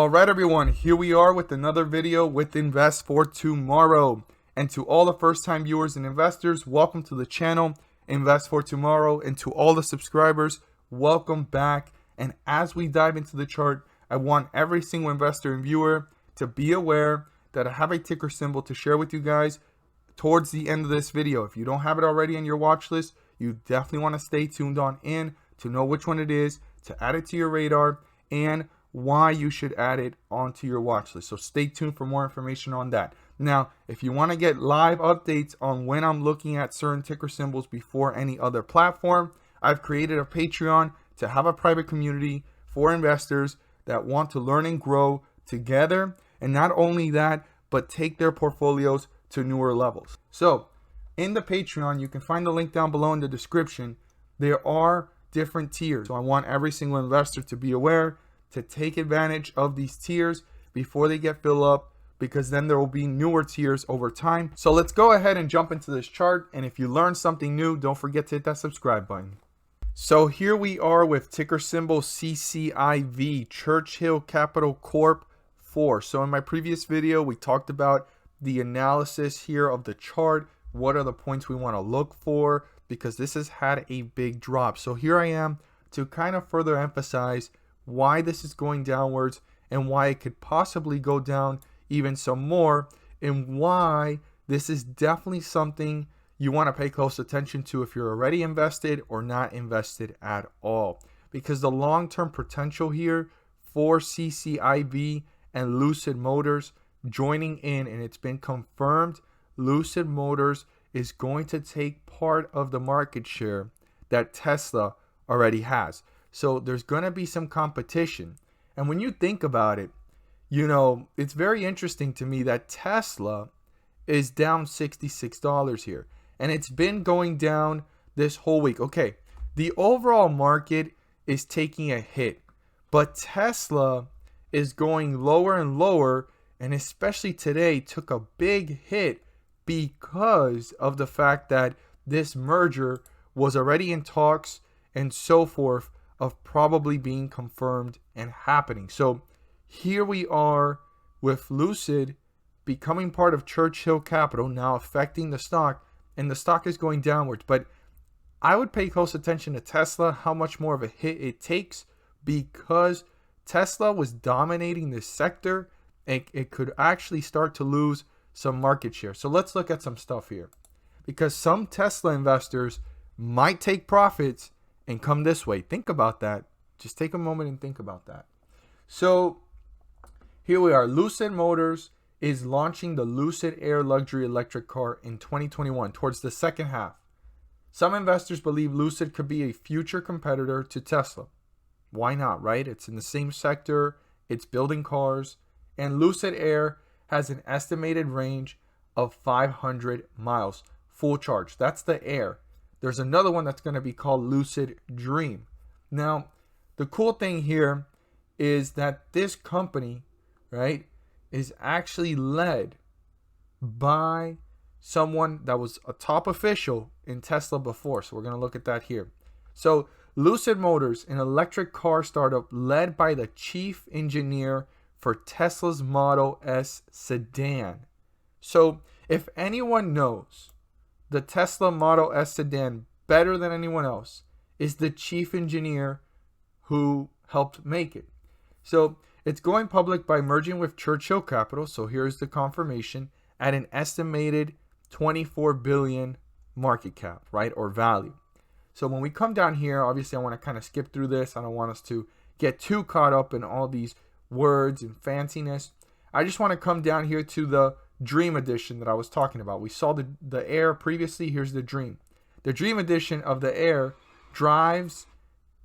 All right, everyone, here we are with another video with Invest for Tomorrow. And to all the first-time viewers and investors, welcome to the channel, Invest for Tomorrow. And to all the subscribers, welcome back. And as we dive into the chart, I want every single investor and viewer to be aware that I have a ticker symbol to share with you guys towards the end of this video. If you don't have it already on your watch list, you definitely want to stay tuned on in to know which one it is, to add it to your radar, and why you should add it onto your watch list. So stay tuned for more information on that. Now, if you want to get live updates on when I'm looking at certain ticker symbols before any other platform, I've created a Patreon to have a private community for investors that want to learn and grow together. And not only that, but take their portfolios to newer levels. So in the Patreon, you can find the link down below in the description. There are different tiers. So I want every single investor to be aware to take advantage of these tiers before they get filled up, because then there will be newer tiers over time. So let's go ahead and jump into this chart. And if you learned something new, don't forget to hit that subscribe button. So here we are with ticker symbol CCIV, Churchill Capital Corp 4. So in my previous video, we talked about the analysis here of the chart. What are the points we want to look for? Because this has had a big drop. So here I am to kind of further emphasize why this is going downwards and why it could possibly go down even some more, and why this is definitely something you want to pay close attention to if you're already invested or not invested at all. Because the long-term potential here for CCIV and Lucid Motors joining in, and it's been confirmed, Lucid Motors is going to take part of the market share that Tesla already has. So there's going to be some competition. And when you think about it, you know, it's very interesting to me that Tesla is down $66 here. And it's been going down this whole week. Okay, the overall market is taking a hit, but Tesla is going lower and lower, and especially today took a big hit because of the fact that this merger was already in talks and so forth of probably being confirmed and happening. So here we are with Lucid becoming part of Churchill Capital, now affecting the stock, and the stock is going downwards. But I would pay close attention to Tesla, how much more of a hit it takes, because Tesla was dominating this sector and it could actually start to lose some market share. So let's look at some stuff here, because some Tesla investors might take profits and come this way. Think about that. Just take a moment and think about that. So here we are. Lucid Motors is launching the Lucid Air luxury electric car in 2021, towards the second half. Some investors believe Lucid could be a future competitor to Tesla. Why not, right? It's in the same sector, it's building cars, and Lucid Air has an estimated range of 500 miles, full charge. That's the Air. There's another one that's going to be called Lucid Dream. Now, the cool thing here is that this company, right, is actually led by someone that was a top official in Tesla before. So we're going to look at that here. So Lucid Motors, an electric car startup led by the chief engineer for Tesla's Model S sedan. So if anyone knows the Tesla Model S sedan better than anyone else, is the chief engineer who helped make it. So it's going public by merging with Churchill Capital. So here's the confirmation, at an estimated 24 billion market cap, right, or value. So when we come down here, obviously I want to kind of skip through this. I don't want us to get too caught up in all these words and fanciness. I just want to come down here to the Dream Edition that I was talking about. We saw the Air previously. Here's the Dream. The Dream Edition of the Air drives,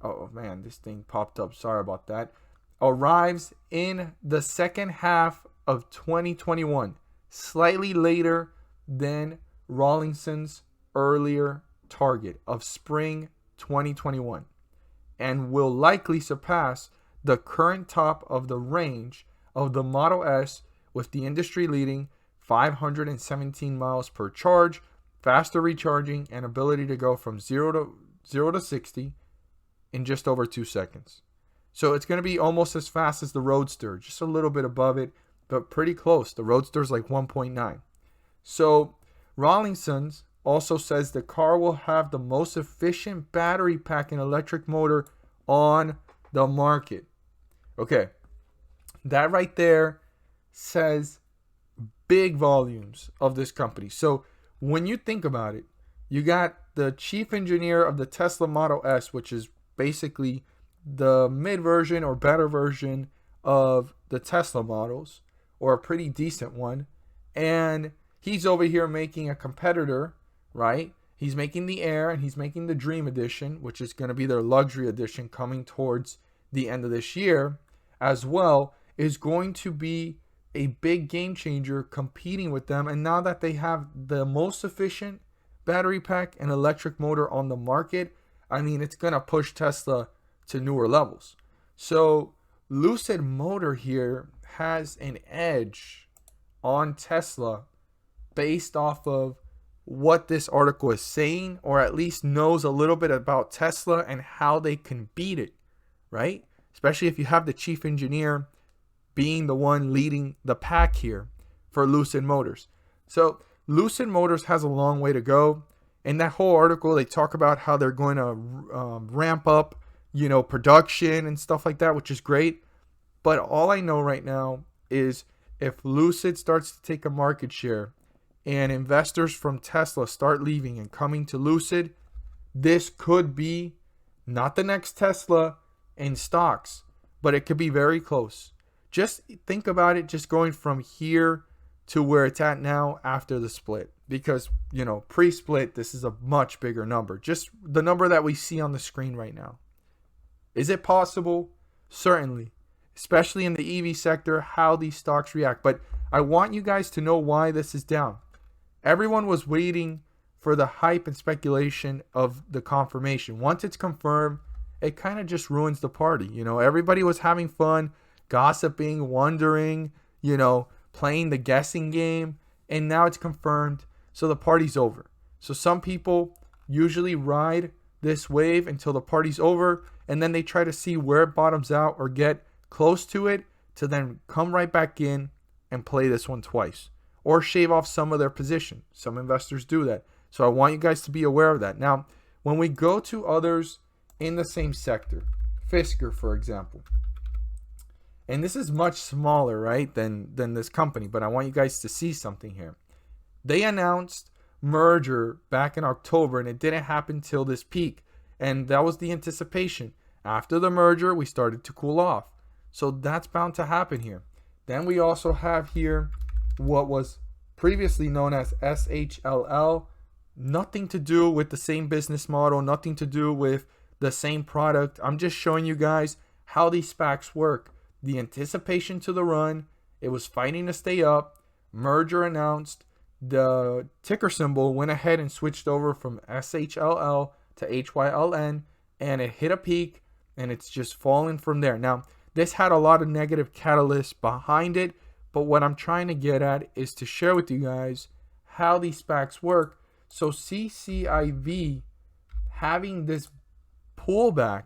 oh man, this thing popped up, sorry about that, arrives in the second half of 2021, slightly later than Rawlinson's earlier target of spring 2021, and will likely surpass the current top of the range of the Model S with the industry leading 517 miles per charge, faster recharging, and ability to go from 0 to 60 in just over 2 seconds. So it's going to be almost as fast as the Roadster, just a little bit above it, but pretty close. The Roadster is like 1.9. So Rawlinson's also says the car will have the most efficient battery pack and electric motor on the market. Okay, that right there says big volumes of this company. So when you think about it, you got the chief engineer of the Tesla Model S, which is basically the mid version or better version of the Tesla models, or a pretty decent one. And he's over here making a competitor, right? He's making the Air and he's making the Dream Edition, which is going to be their luxury edition coming towards the end of this year, as well, is going to be a big game changer competing with them. And now that they have the most efficient battery pack and electric motor on the market, I mean, it's going to push Tesla to newer levels. So Lucid Motor here has an edge on Tesla based off of what this article is saying, or at least knows a little bit about Tesla and how they can beat it, right? Especially if you have the chief engineer being the one leading the pack here for Lucid Motors. So Lucid Motors has a long way to go. In that whole article, they talk about how they're going to ramp up, production and stuff like that, which is great. But all I know right now is if Lucid starts to take a market share and investors from Tesla start leaving and coming to Lucid, this could be not the next Tesla in stocks, but it could be very close. Just think about it, just going from here to where it's at now after the split. Because, pre-split, this is a much bigger number. Just the number that we see on the screen right now. Is it possible? Certainly. Especially in the EV sector, how these stocks react. But I want you guys to know why this is down. Everyone was waiting for the hype and speculation of the confirmation. Once it's confirmed, it kind of just ruins the party. Everybody was having fun, gossiping, wondering, playing the guessing game. And now it's confirmed. So the party's over. So some people usually ride this wave until the party's over, and then they try to see where it bottoms out or get close to it to then come right back in and play this one twice or shave off some of their position. Some investors do that. So I want you guys to be aware of that. Now, when we go to others in the same sector, Fisker, for example, and this is much smaller, right, than this company, but I want you guys to see something here. They announced merger back in October, and it didn't happen till this peak. And that was the anticipation. After the merger, we started to cool off. So that's bound to happen here. Then we also have here what was previously known as SHLL. Nothing to do with the same business model, nothing to do with the same product. I'm just showing you guys how these SPACs work. The anticipation to the run, it was fighting to stay up, merger announced, the ticker symbol went ahead and switched over from SHLL to HYLN, and it hit a peak, and it's just fallen from there. Now, this had a lot of negative catalysts behind it, but what I'm trying to get at is to share with you guys how these SPACs work. So CCIV having this pullback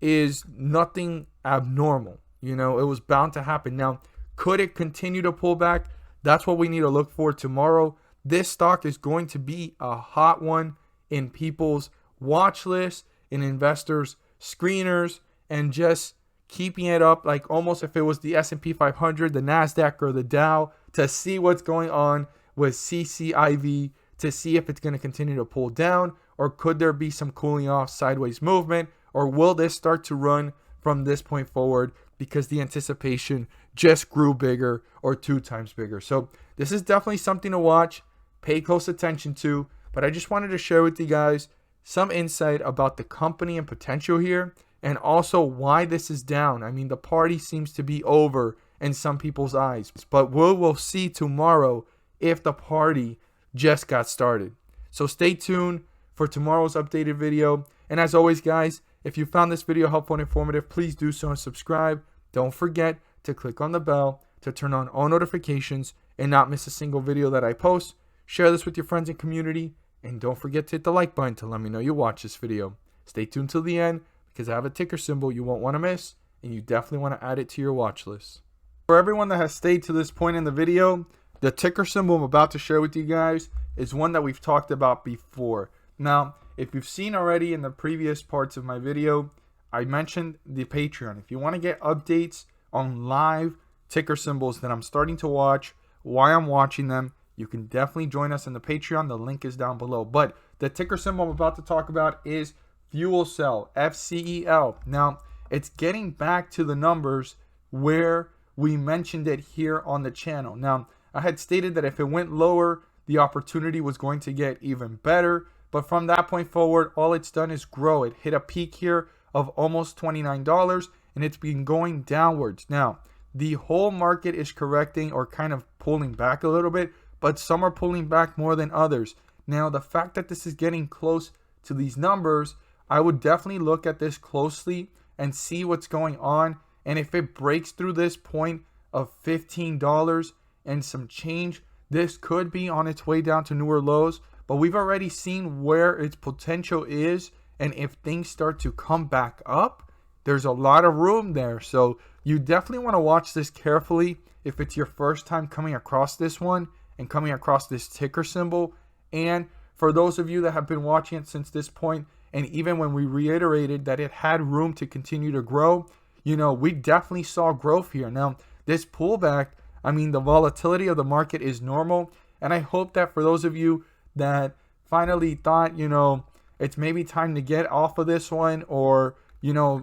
is nothing abnormal. It was bound to happen. Now, could it continue to pull back? That's what we need to look for tomorrow. This stock is going to be a hot one in people's watch list, in investors' screeners, and just keeping it up like almost if it was the S&P 500, the NASDAQ, or the Dow, to see what's going on with CCIV, to see if it's going to continue to pull down, or could there be some cooling off sideways movement, or will this start to run from this point forward because the anticipation just grew bigger or 2 times bigger. So this is definitely something to watch, pay close attention to, but I just wanted to share with you guys some insight about the company and potential here, and also why this is down. I mean, the party seems to be over in some people's eyes, but we'll see tomorrow if the party just got started. So stay tuned for tomorrow's updated video. And as always, guys, if you found this video helpful and informative, please do so and subscribe. Don't forget to click on the bell to turn on all notifications and not miss a single video that I post. Share this with your friends and community. And don't forget to hit the like button to let me know you watch this video. Stay tuned till the end, because I have a ticker symbol you won't want to miss, and you definitely want to add it to your watch list. For everyone that has stayed to this point in the video, the ticker symbol I'm about to share with you guys is one that we've talked about before. Now, if you've seen already in the previous parts of my video, I mentioned the Patreon. If you want to get updates on live ticker symbols that I'm starting to watch, why I'm watching them, you can definitely join us in the Patreon. The link is down below. But the ticker symbol I'm about to talk about is Fuel Cell, FCEL. Now, it's getting back to the numbers where we mentioned it here on the channel. Now, I had stated that if it went lower, the opportunity was going to get even better. But from that point forward, all it's done is grow. It hit a peak here of almost $29, and it's been going downwards. Now, the whole market is correcting or kind of pulling back a little bit, but some are pulling back more than others. Now, the fact that this is getting close to these numbers, I would definitely look at this closely and see what's going on. And if it breaks through this point of $15 and some change, this could be on its way down to newer lows. But we've already seen where its potential is. And if things start to come back up, there's a lot of room there. So you definitely want to watch this carefully if it's your first time coming across this one and coming across this ticker symbol. And for those of you that have been watching it since this point, and even when we reiterated that it had room to continue to grow, we definitely saw growth here. Now, this pullback, the volatility of the market is normal. And I hope that for those of you that finally thought, it's maybe time to get off of this one, or,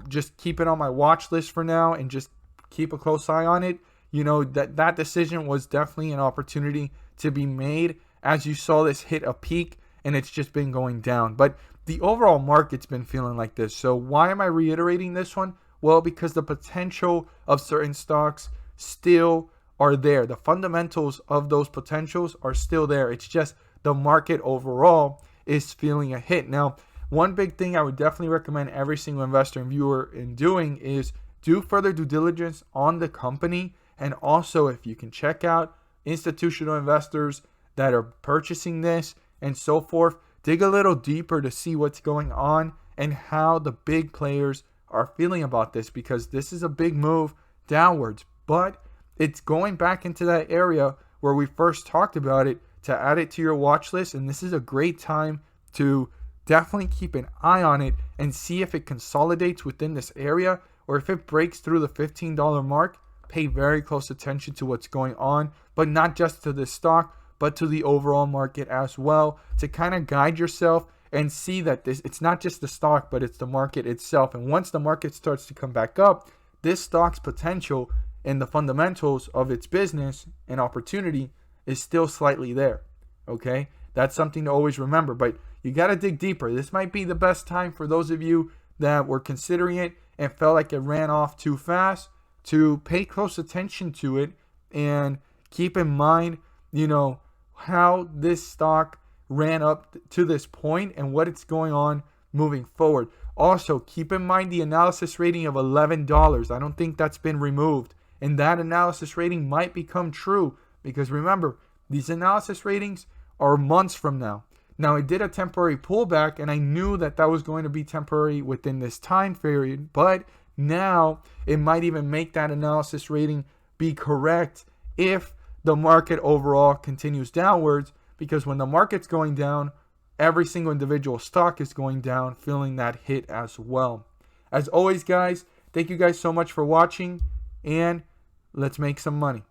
just keep it on my watch list for now and just keep a close eye on it. That decision was definitely an opportunity to be made as you saw this hit a peak and it's just been going down. But the overall market's been feeling like this. So why am I reiterating this one? Well, because the potential of certain stocks still are there. The fundamentals of those potentials are still there. It's just the market overall is feeling a hit. Now, one big thing I would definitely recommend every single investor and viewer in doing is do further due diligence on the company. And also, if you can check out institutional investors that are purchasing this and so forth, dig a little deeper to see what's going on and how the big players are feeling about this, because this is a big move downwards. But it's going back into that area where we first talked about it, to add it to your watch list. And this is a great time to definitely keep an eye on it and see if it consolidates within this area, or if it breaks through the $15 mark. Pay very close attention to what's going on, but not just to this stock, but to the overall market as well, to kind of guide yourself and see that it's not just the stock, but it's the market itself. And once the market starts to come back up, this stock's potential and the fundamentals of its business and opportunity is still slightly there. Okay, that's something to always remember. But you got to dig deeper. This might be the best time for those of you that were considering it and felt like it ran off too fast, to pay close attention to it and keep in mind, how this stock ran up to this point and what it's going on moving forward. Also, keep in mind the analysis rating of $11. I don't think that's been removed. And that analysis rating might become true, because remember, these analysis ratings are months from now. Now, it did a temporary pullback, and I knew that that was going to be temporary within this time period, but now it might even make that analysis rating be correct if the market overall continues downwards, because when the market's going down, every single individual stock is going down, feeling that hit as well. As always, guys, thank you guys so much for watching, and let's make some money.